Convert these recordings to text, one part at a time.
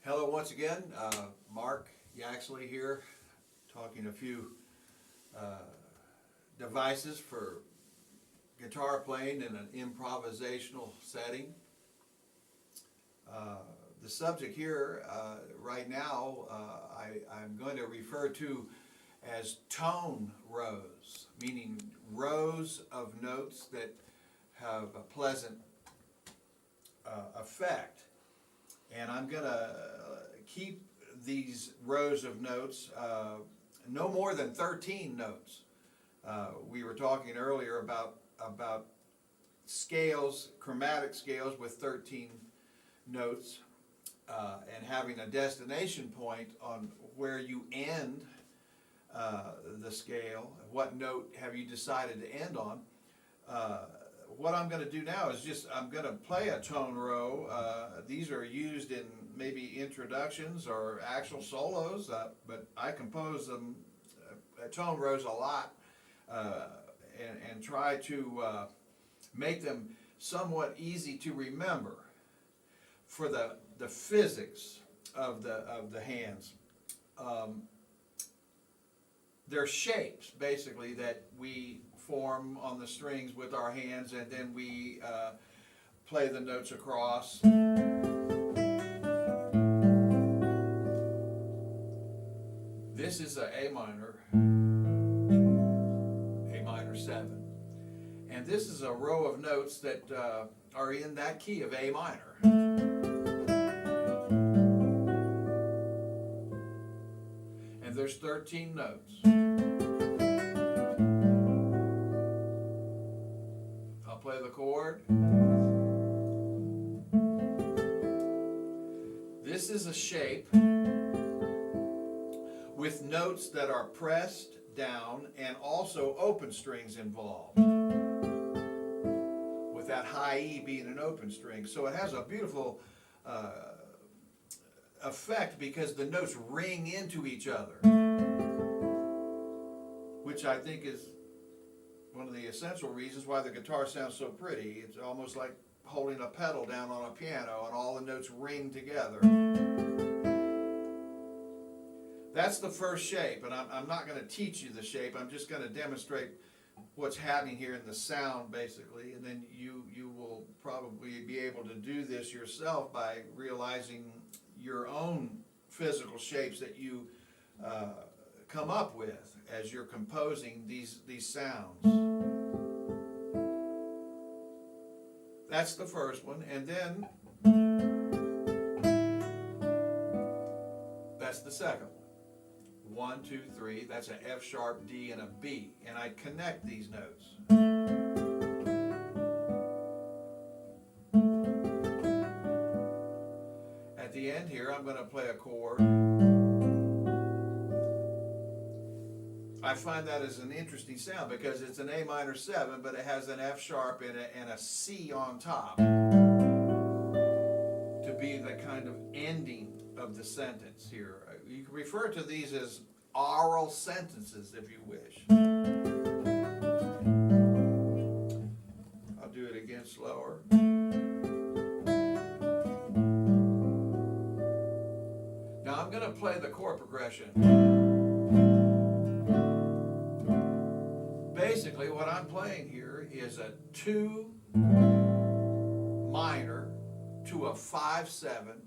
Hello once again, Marc Yaxley here, talking a few devices for guitar playing in an improvisational setting. The subject here right now I'm going to refer to as tone rows, meaning rows of notes that have a pleasant effect. And I'm going to keep these rows of notes no more than 13 notes. We were talking earlier about scales, chromatic scales with 13 notes, and having a destination point on where you end the scale. What note have you decided to end on? What I'm going to do now is I'm going to play a tone row. These are used in maybe introductions or actual solos, but I compose them, tone rows a lot, and try to make them somewhat easy to remember for the physics of the hands. They're shapes, basically, that we form on the strings with our hands, and then we play the notes across. This is A minor 7. And this is a row of notes that are in that key of A minor. And there's 13 notes. I'll play the chord. This is a shape with notes that are pressed down and also open strings involved, with that high E being an open string. So it has a beautiful effect because the notes ring into each other, which I think is one of the essential reasons why the guitar sounds so pretty. It's almost like holding a pedal down on a piano and all the notes ring together. That's the first shape, and I'm not going to teach you the shape. I'm just going to demonstrate what's happening here in the sound, basically, and then you will probably be able to do this yourself by realizing your own physical shapes that you come up with as you're composing these sounds. That's the first one, and then that's the second one. 1, 2, 3, that's an F sharp, D, and a B, and I connect these notes. At the end here, I'm going to play a chord. I find that is an interesting sound because it's an A minor 7, but it has an F sharp and a C on top to be the kind of ending of the sentence here. You can refer to these as oral sentences if you wish. I'll do it again slower. Now I'm going to play the chord progression. Basically what I'm playing here is a 2 minor to a 5/7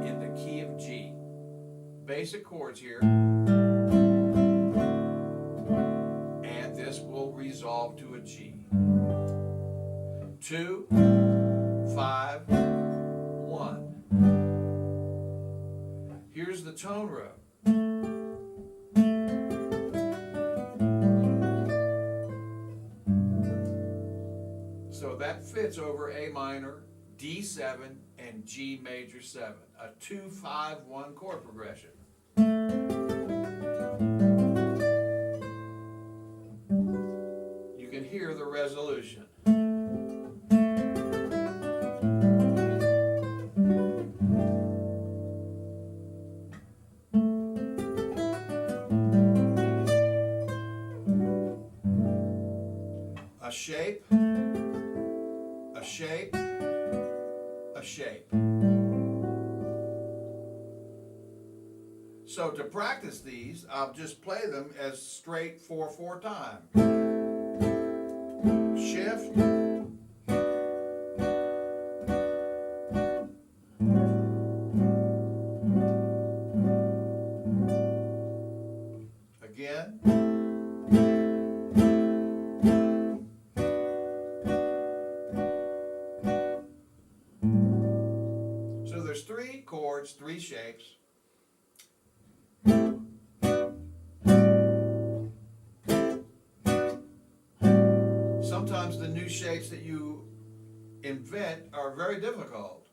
in the key of G. Basic chords here, and this will resolve to a G. 2, 5, 1. Here's the tone row. So that fits over A minor, D7, and G major 7, a 2-5-1 chord progression. You can hear the resolution. A shape, a shape, a shape. So to practice these, I'll just play them as straight 4/4 time. Shift. Again. So there's 3 chords, 3 shapes. Sometimes the new shapes that you invent are very difficult,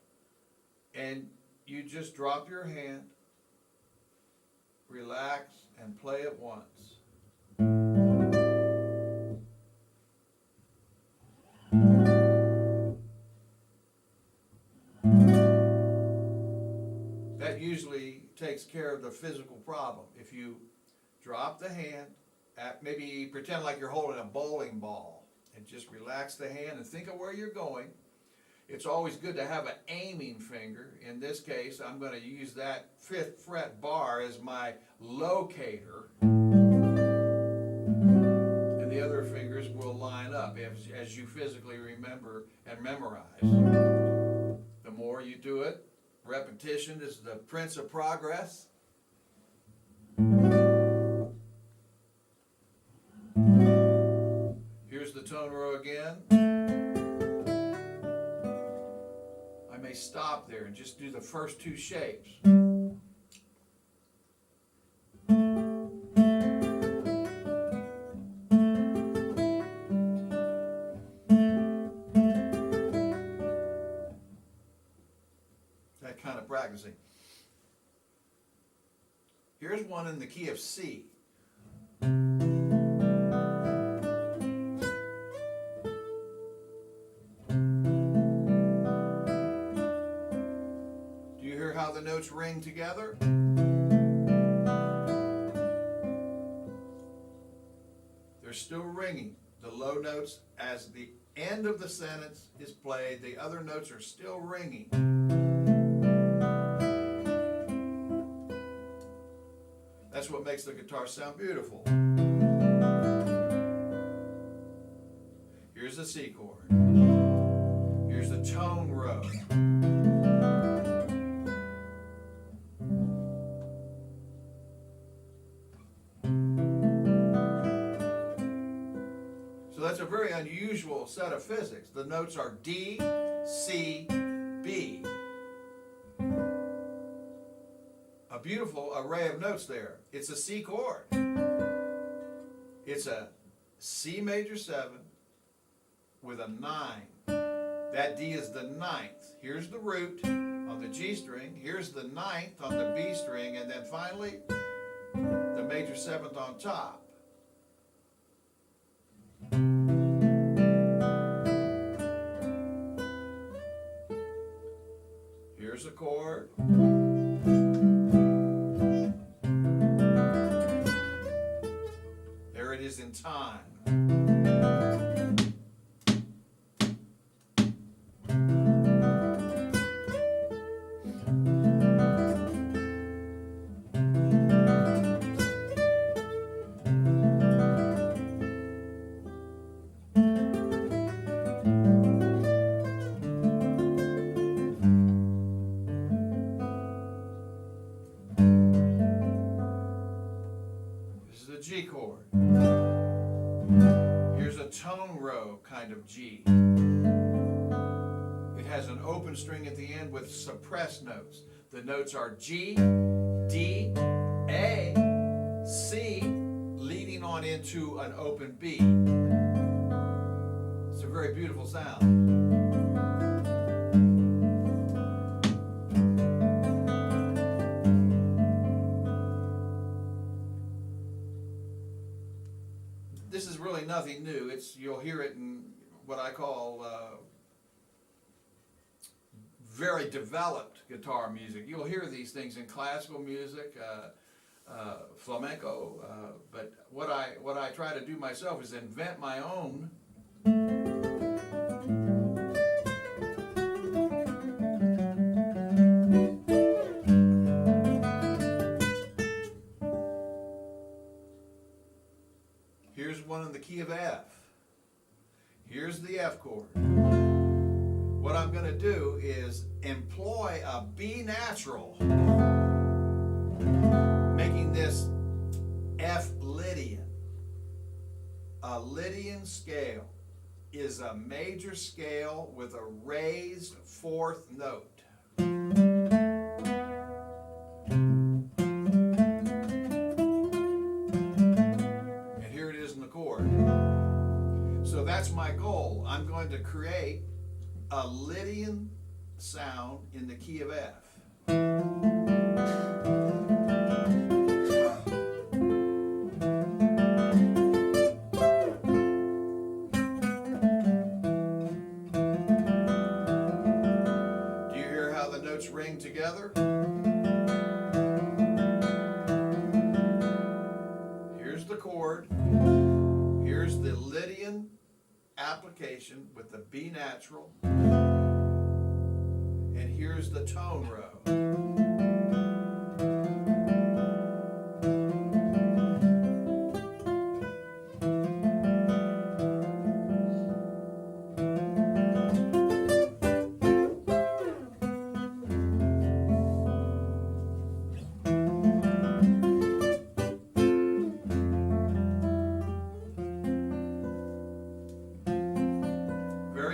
and you just drop your hand, relax, and play it once. That usually takes care of the physical problem. If you drop the hand, maybe pretend like you're holding a bowling ball, and just relax the hand and think of where you're going. It's always good to have an aiming finger. In this case, I'm going to use that 5th fret bar as my locator. And the other fingers will line up as you physically remember and memorize. The more you do it, repetition is the prince of progress. Here's the tone row again. I may stop there and just do the first 2 shapes. That kind of practicing. Here's one in the key of C. How the notes ring together. They're still ringing. The low notes, as the end of the sentence is played, the other notes are still ringing. That's what makes the guitar sound beautiful. Here's the C chord. Here's the tone row. That's a very unusual set of physics. The notes are D, C, B. A beautiful array of notes there. It's a C chord. It's a C major 7 with a 9. That D is the 9th. Here's the root on the G string. Here's the 9th on the B string. And then finally, the major 7th on top. Here's a chord. There it is in time. G chord. Here's a tone row kind of G. It has an open string at the end with suppressed notes. The notes are G, D, A, C, leading on into an open B. It's a very beautiful sound. This is really nothing new. You'll hear it in what I call very developed guitar music. You'll hear these things in classical music, flamenco, but what I try to do myself is invent my own. the key of F. Here's the F chord. What I'm going to do is employ a B natural, making this F Lydian. A Lydian scale is a major scale with a raised fourth note. And here it is in the chord. So that's my goal. I'm going to create a Lydian sound in the key of F. Ring together. Here's the chord. Here's the Lydian application with the B natural. And here's the tone row.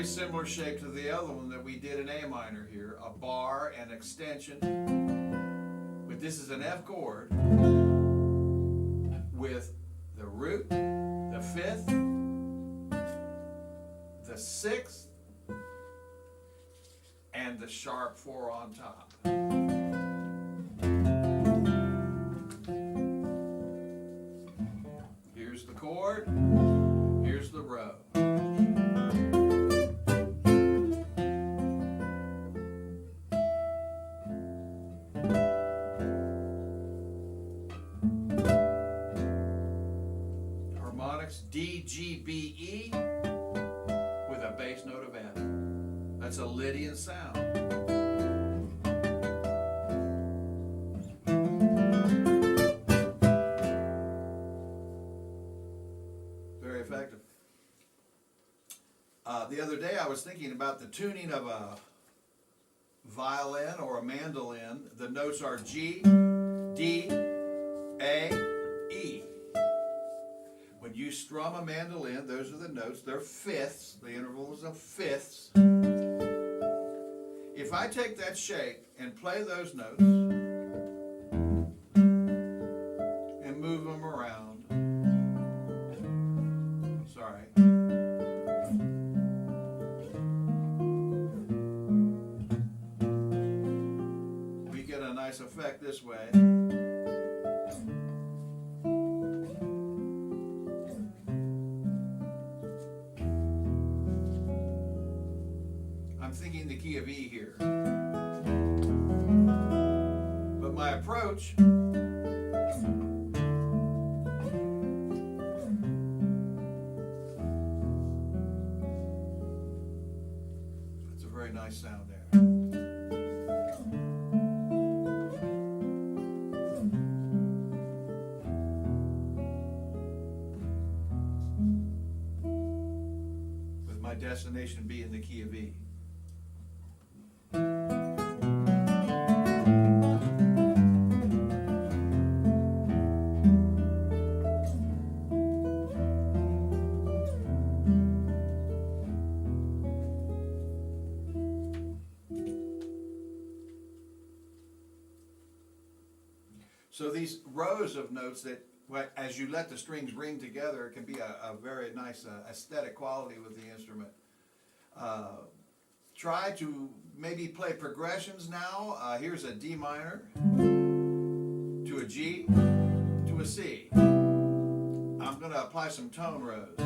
Similar shape to the other one that we did in A minor here, a bar and extension. But this is an F chord with the root, the fifth, the sixth, and the sharp 4 on top. Here's the chord, here's the row. D, G, B, E with a bass note of F. That's a Lydian sound. Very effective. The other day I was thinking about the tuning of a violin or a mandolin. The notes are G, D, A, E. When you strum a mandolin, those are the notes. They're fifths. The intervals of fifths. If I take that shape and play those notes and move them around, sorry. We get a nice effect this way. Thinking the key of E here. But my approach that's a very nice sound there. With my destination being the key of E. So these rows of notes that, as you let the strings ring together, it can be a very nice aesthetic quality with the instrument. Try to maybe play progressions now. Here's a D minor to a G to a C. I'm going to apply some tone rows.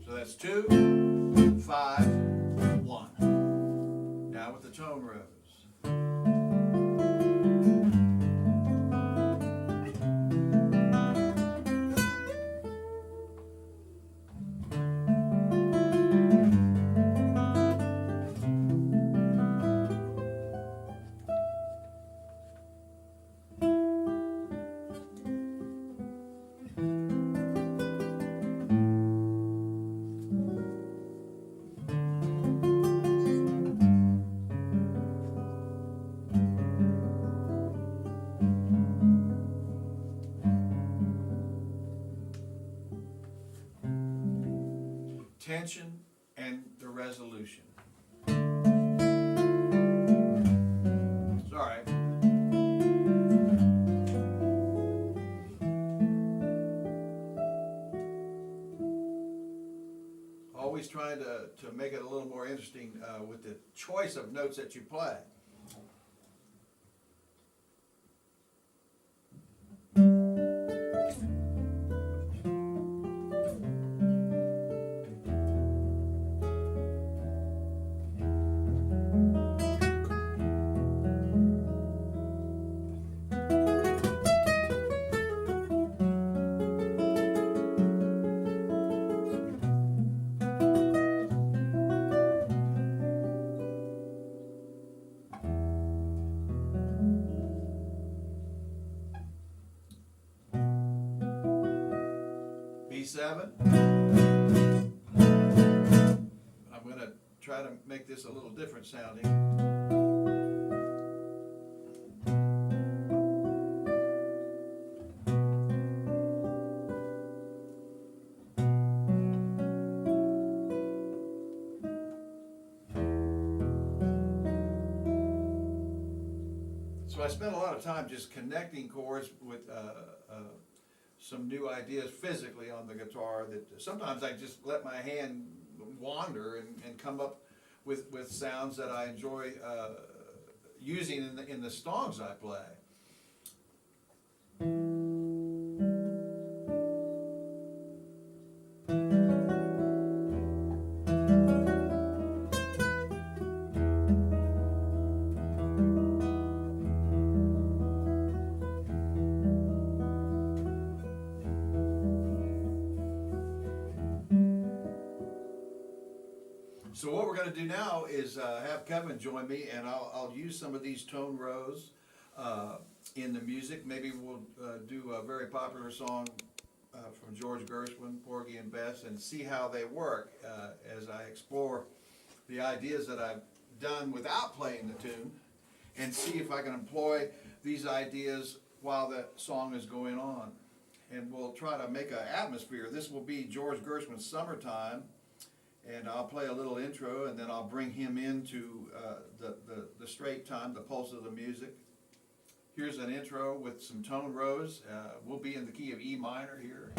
So that's 2, 5, 1. Now with the tone rows. tension and the resolution. Sorry. Always trying to make it a little more interesting with the choice of notes that you play. B7. I'm going to try to make this a little different sounding. So I spent a lot of time just connecting chords with some new ideas physically on the guitar that sometimes I just let my hand wander and come up with sounds that I enjoy using in the songs I play. So what we're going to do now is have Kevin join me, and I'll use some of these tone rows in the music. Maybe we'll do a very popular song from George Gershwin, Porgy and Bess, and see how they work as I explore the ideas that I've done without playing the tune, and see if I can employ these ideas while the song is going on. And we'll try to make an atmosphere. This will be George Gershwin's Summertime. And I'll play a little intro, and then I'll bring him into the straight time, the pulse of the music. Here's an intro with some tone rows. We'll be in the key of E minor here.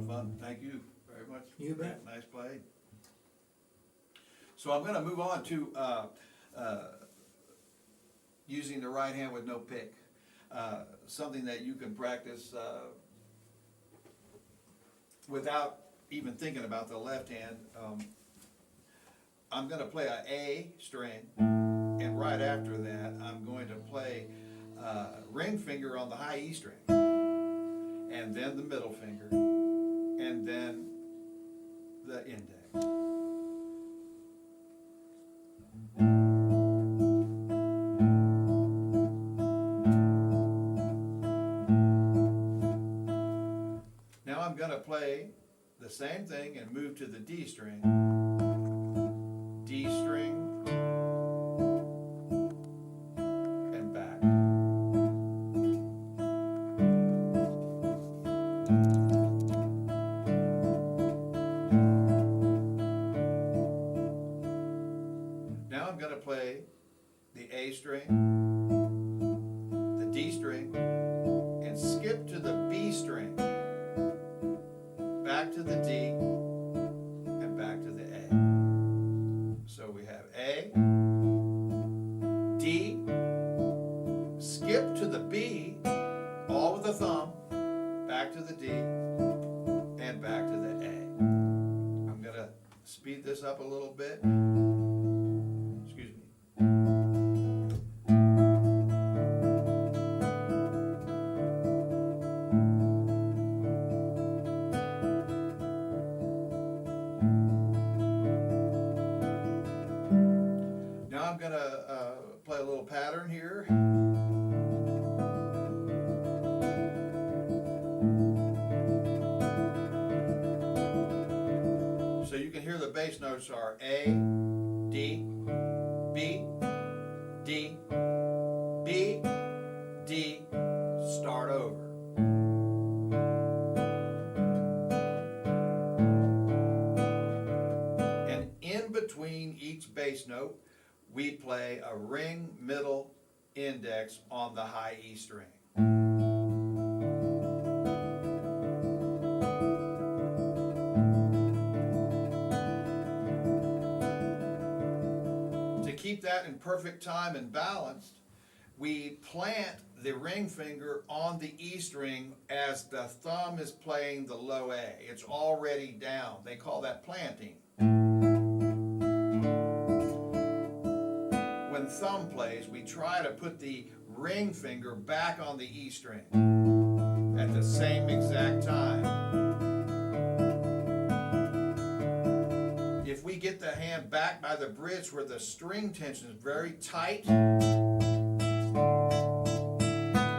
fun. Thank you very much. You bet. Nice play. So I'm gonna move on to, using the right hand with no pick. Something that you can practice, without even thinking about the left hand. I'm gonna play a A string, and right after that, I'm going to play ring finger on the high E string, and then the middle finger, and then the index. Now I'm gonna play the same thing and move to the D string, D string, and back. Now I'm gonna play the A string, the D string, and skip to the B string, back to the D, and back to the A. So we have A, D, skip to the B, all with the thumb, back to the D, and back to the A. I'm gonna speed this up a little bit. Excuse me. Now I'm gonna play a little pattern here. So you can hear the bass notes are A, D, B, D, B, D, start over. And in between each bass note, we play a ring middle index on the high E string. To keep that in perfect time and balanced, we plant the ring finger on the E string as the thumb is playing the low A. It's already down. They call that planting. When thumb plays, we try to put the ring finger back on the E string at the same exact time. If we get the hand back by the bridge where the string tension is very tight,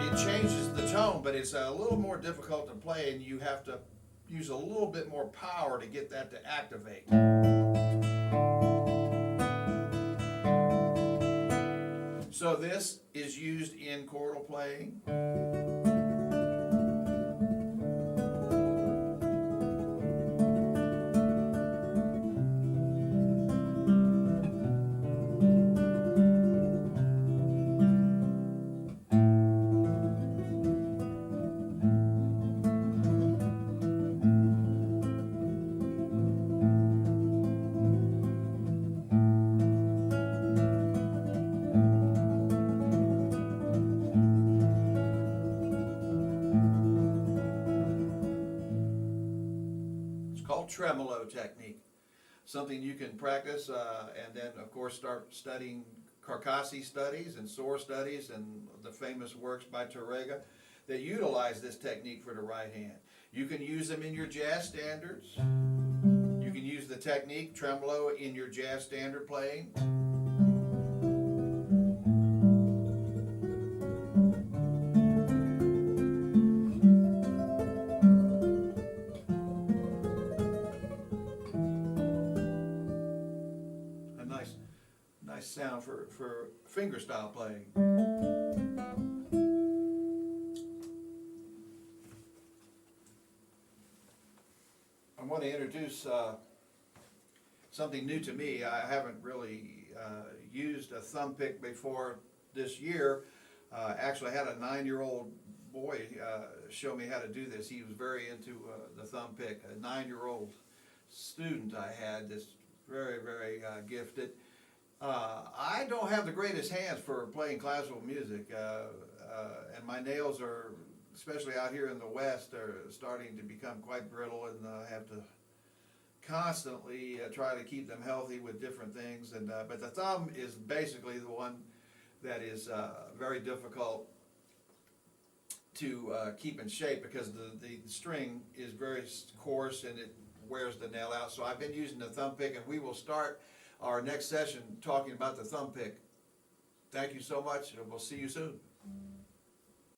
it changes the tone, but it's a little more difficult to play, and you have to use a little bit more power to get that to activate. So this is used in chordal playing. Tremolo technique, something you can practice and then of course start studying Carcassi studies and Sohr studies and the famous works by Torrega that utilize this technique for the right hand. You can use them in your jazz standards. You can use the technique tremolo in your jazz standard playing. Nice sound for fingerstyle playing. I want to introduce something new to me. I haven't really used a thumb pick before this year. Actually, I had a 9-year-old boy show me how to do this. He was very into the thumb pick. A 9-year-old student I had that's very, very gifted. I don't have the greatest hands for playing classical music, and my nails are, especially out here in the West, are starting to become quite brittle, and I have to constantly try to keep them healthy with different things. And but the thumb is basically the one that is very difficult to keep in shape, because the string is very coarse and it wears the nail out. So I've been using the thumb pick, and we will start our next session talking about the thumb pick. Thank you so much, and we'll see you soon.